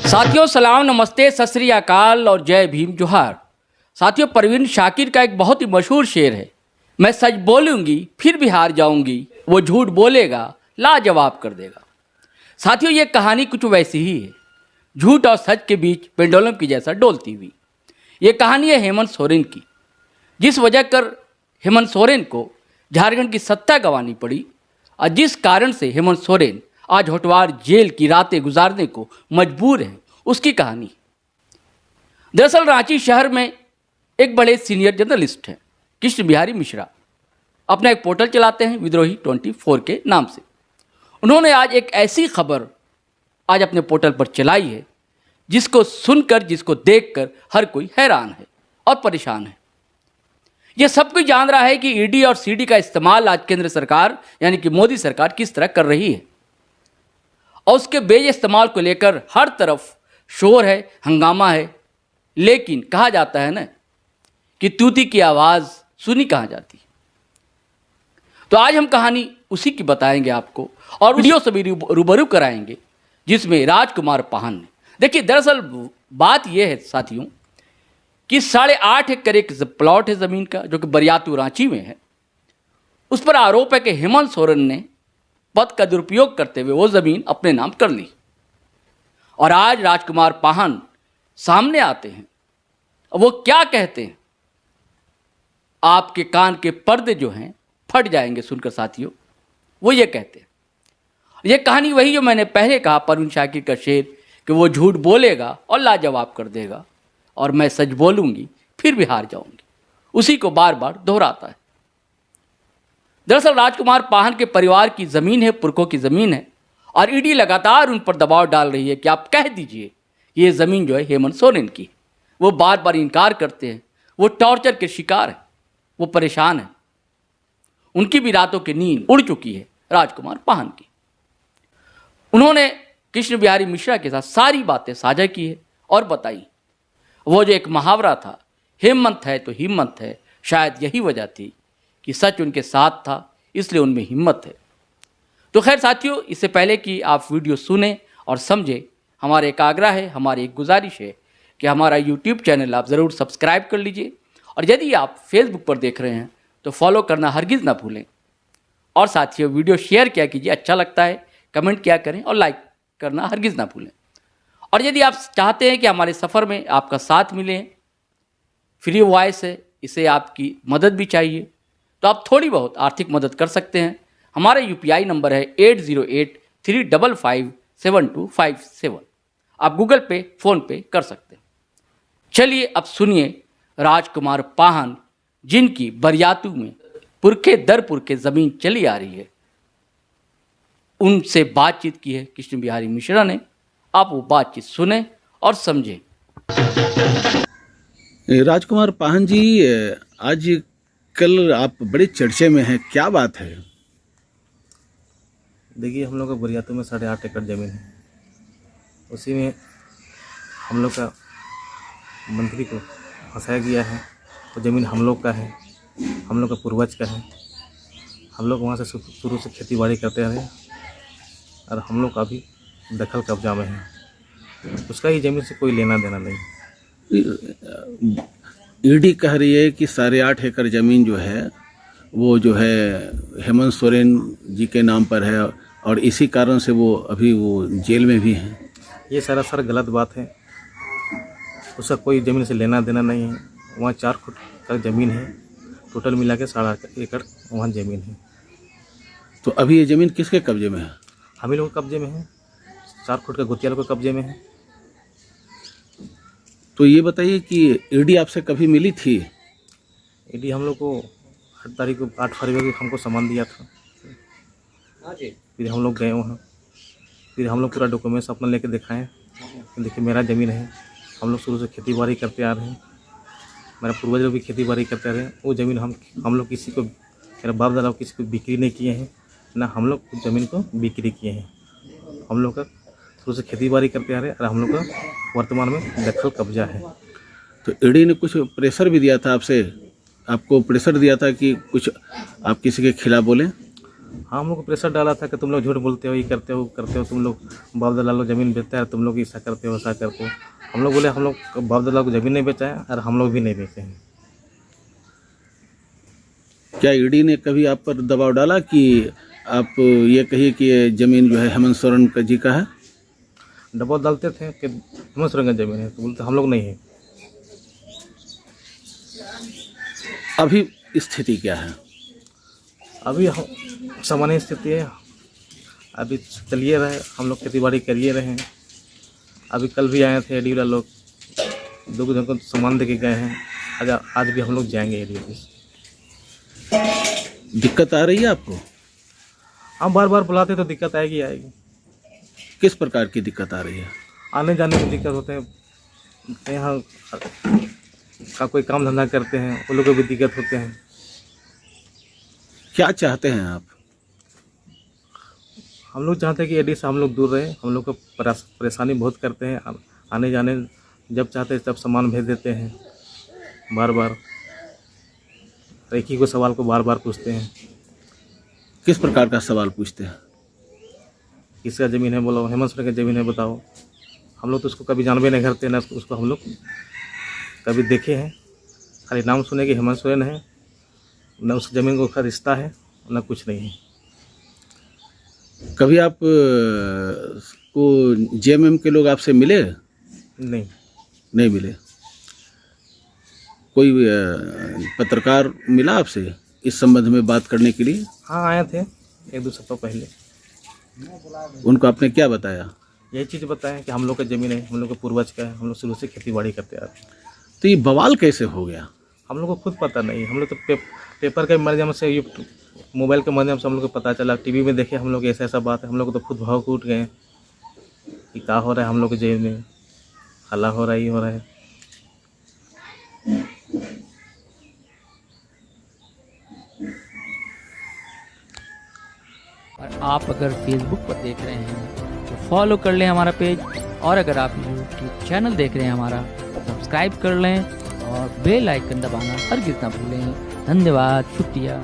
साथियों सलाम, नमस्ते, सत श्री अकाल और जय भीम जोहार। साथियों, परवीन शाकिर का एक बहुत ही मशहूर शेर है, मैं सच बोलूंगी फिर भी हार जाऊंगी, वो झूठ बोलेगा लाजवाब कर देगा। साथियों, ये कहानी कुछ वैसी ही है, झूठ और सच के बीच पेंडुलम की जैसा डोलती हुई। ये कहानी है हेमंत सोरेन की, जिस वजह कर हेमंत सोरेन को झारखंड की सत्ता गंवानी पड़ी और जिस कारण से हेमंत सोरेन आज होटवार जेल की रातें गुजारने को मजबूर हैं, उसकी कहानी। दरअसल रांची शहर में एक बड़े सीनियर जर्नलिस्ट हैं, कृष्ण बिहारी मिश्रा। अपना एक पोर्टल चलाते हैं विद्रोही 24 के नाम से। उन्होंने आज एक ऐसी खबर आज अपने पोर्टल पर चलाई है जिसको सुनकर, जिसको देखकर हर कोई हैरान है और परेशान है। यह सब कोई जान रहा है कि ईडी और सीडी का इस्तेमाल आज केंद्र सरकार यानी कि मोदी सरकार किस तरह कर रही है, और उसके बेज इस्तेमाल को लेकर हर तरफ शोर है, हंगामा है। लेकिन कहा जाता है ना कि तूती की आवाज़ सुनी कहाँ जाती। तो आज हम कहानी उसी की बताएंगे आपको और वीडियो से भी रूबरू कराएंगे जिसमें राजकुमार पाहन ने। देखिए, दरअसल बात यह है साथियों कि 8.5 एकड़ एक प्लॉट है ज़मीन का, जो कि बरियातू रांची में है। उस पर आरोप है कि हेमंत सोरेन ने पद का दुरुपयोग करते हुए वो ज़मीन अपने नाम कर ली। और आज राजकुमार पाहन सामने आते हैं, वो क्या कहते हैं, आपके कान के पर्दे जो हैं फट जाएंगे सुनकर साथियों। वो ये कहते हैं, ये कहानी वही जो मैंने पहले कहा, परवीन शाकिर का शेर कि वो झूठ बोलेगा और लाजवाब कर देगा, और मैं सच बोलूंगी फिर भी हार जाऊंगी, उसी को बार बार दोहराता है। दरअसल राजकुमार पाहन के परिवार की ज़मीन है, पुरखों की ज़मीन है, और ईडी लगातार उन पर दबाव डाल रही है कि आप कह दीजिए ये ज़मीन जो है हेमंत सोरेन की है। वो बार बार इनकार करते हैं, वो टॉर्चर के शिकार हैं, वो परेशान हैं। उनकी भी रातों की नींद उड़ चुकी है राजकुमार पाहन की। उन्होंने कृष्ण बिहारी मिश्रा के साथ सारी बातें साझा की है और बताई। वो जो एक मुहावरा था, हिम्मत है तो हिम्मत है, शायद यही वजह थी कि सच उनके साथ था, इसलिए उनमें हिम्मत है। तो खैर साथियों, इससे पहले कि आप वीडियो सुने और समझें, हमारा एक आग्रह है, हमारी एक गुजारिश है कि हमारा यूट्यूब चैनल आप ज़रूर सब्सक्राइब कर लीजिए, और यदि आप फेसबुक पर देख रहे हैं तो फॉलो करना हरगिज़ ना भूलें। और साथियों, वीडियो शेयर किया कीजिए, अच्छा लगता है, कमेंट किया करें और लाइक करना हरगिज़ ना भूलें। और यदि आप चाहते हैं कि हमारे सफ़र में आपका साथ मिले, फ्री वॉइस है, इसे आपकी मदद भी चाहिए, तो आप थोड़ी बहुत आर्थिक मदद कर सकते हैं। हमारा UPI नंबर है 8083557257। आप गूगल पे, फ़ोन पे कर सकते हैं। चलिए अब सुनिए राजकुमार पाहन, जिनकी बरियातू में पुरखे दर पुरखे ज़मीन चली आ रही है, उनसे बातचीत की है कृष्ण बिहारी मिश्रा ने। आप वो बातचीत सुने और समझें। राजकुमार पाहन जी, आज कल आप बड़े चर्चे में हैं, क्या बात है? देखिए, हम लोग का बरियातू में 8.5 एकड़ ज़मीन है। उसी में हम लोग का मंत्री को फंसाया गया है। वो ज़मीन हम लोग का है, हम लोग का पूर्वज का है। हम लोग वहाँ से शुरू से खेती बाड़ी करते रहे और हम लोग का भी दखल कब्जा में है। उसका ही ज़मीन से कोई लेना देना नहीं। ईडी कह रही है कि 8.5 एकड़ ज़मीन जो है वो जो है हेमंत सोरेन जी के नाम पर है, और इसी कारण से वो अभी वो जेल में भी हैं। ये सरासर गलत बात है। उसका कोई ज़मीन से लेना देना नहीं है। वहाँ 4 फुट का ज़मीन है, टोटल मिला के 8.5 एकड़ वहाँ ज़मीन है। तो अभी ये ज़मीन किसके कब्जे में है? हम ही लोग के कब्जे में है, 4 फुट का गुतिया के कब्जे में है। तो ये बताइए कि ईडी आपसे कभी मिली थी? ईडी हम लोग को 8 फरवरी को हमको सामान दिया था। फिर हम लोग गए वहाँ, फिर हम लोग पूरा डॉक्यूमेंट्स अपना लेके दिखाएं, देखिए मेरा ज़मीन है, हम लोग शुरू से खेती बाड़ी करते आ रहे हैं, मेरा पूर्वज लोग भी खेती बाड़ी करते आ रहे हैं। वो ज़मीन हम लोग किसी को, मेरा बाप दादा किसी को बिक्री नहीं किए हैं, ना हम लोग ज़मीन को बिक्री किए हैं। हम लोग का शुरू से खेती बाड़ी करते आ रहे हैं और हम लोग का वर्तमान में दखल कब्जा है। तो ईडी ने कुछ प्रेशर भी दिया था आपसे, आपको प्रेशर दिया था कि कुछ आप किसी के खिलाफ बोलें? हाँ, हम लोग को प्रेशर डाला था कि तुम लोग झूठ बोलते हो, ये करते हो तुम लोग, बाप दादा लोग ज़मीन बेचता है, तुम लोग ऐसा करते हो, ऐसा करते हो। हम लोग बोले हम लोग बाप दादा को ज़मीन नहीं बेचा है और हम लोग भी नहीं बेचे हैं। क्या ईडी ने कभी आप पर दबाव डाला कि आप ये कहिए कि ये जमीन जो है हेमंत सोरेन का जी का है? दबाव डालते थे कि हेमंत सोरेन का ज़मीन है, तो बोलते हम लोग नहीं है। अभी स्थिति क्या है? अभी सामान्य स्थिति है, अभी चलिए रहे, हम लोग खेती बाड़ी करिए रहे हैं। अभी कल भी आए थे एडी वाला लोग, 2 दिन को सामान दे के गए हैं। आज भी हम लोग जाएंगे एडी ऑफिस। दिक्कत आ रही है आपको? हम बार बार बुलाते तो दिक्कत आएगी। किस प्रकार की दिक्कत आ रही है? आने जाने में दिक्कत होते हैं, यहाँ का कोई काम धंधा करते हैं वो लोग को भी दिक्कत होते हैं। क्या चाहते हैं आप? हम लोग चाहते हैं कि एडी से हम लोग दूर रहे। हम लोग को परेशानी बहुत करते हैं, आने जाने जब चाहते हैं तब सामान भेज देते हैं। बार बार एक ही को सवाल को बार बार पूछते हैं। किस प्रकार का सवाल पूछते हैं? किसका ज़मीन है बोलो, हेमंत सोरेन का ज़मीन है बताओ। हम लोग तो उसको कभी जानबे नहीं करते, ना उसको हम लोग कभी देखे हैं। खाली नाम सुने कि हेमंत सोरेन है, न उस ज़मीन को रिश्ता है, न कुछ नहीं है। कभी आप को जेएमएम के लोग आपसे मिले? नहीं मिले। कोई पत्रकार मिला आपसे इस संबंध में बात करने के लिए? हाँ, आए थे 1-2 सप्ताह पहले। उनको आपने क्या बताया? यही चीज़ बताएं कि हम लोग का ज़मीन है, हम लोग का पूर्वज का है, हम लोग शुरू से खेती बाड़ी करते आ रहे हैं। तो ये बवाल कैसे हो गया? हम लोग को खुद पता नहीं। हम लोग तो पेपर के माध्यम से, मोबाइल के माध्यम से हम लोग को पता चला, टीवी में देखे हम लोग ऐसा बात है। हम लोग तो खुद भाव उठ गए कि क्या हो रहा है हम लोग के जेल में, हल्ला हो रहा है, ये हो रहा है। और आप अगर फेसबुक पर देख रहे हैं तो फॉलो कर लें हमारा पेज, और अगर आप यूट्यूब चैनल देख रहे हैं हमारा, सब्सक्राइब कर लें और बेल आइकन दबाना हरगिज़ ना भूलें। धन्यवाद, शुक्रिया।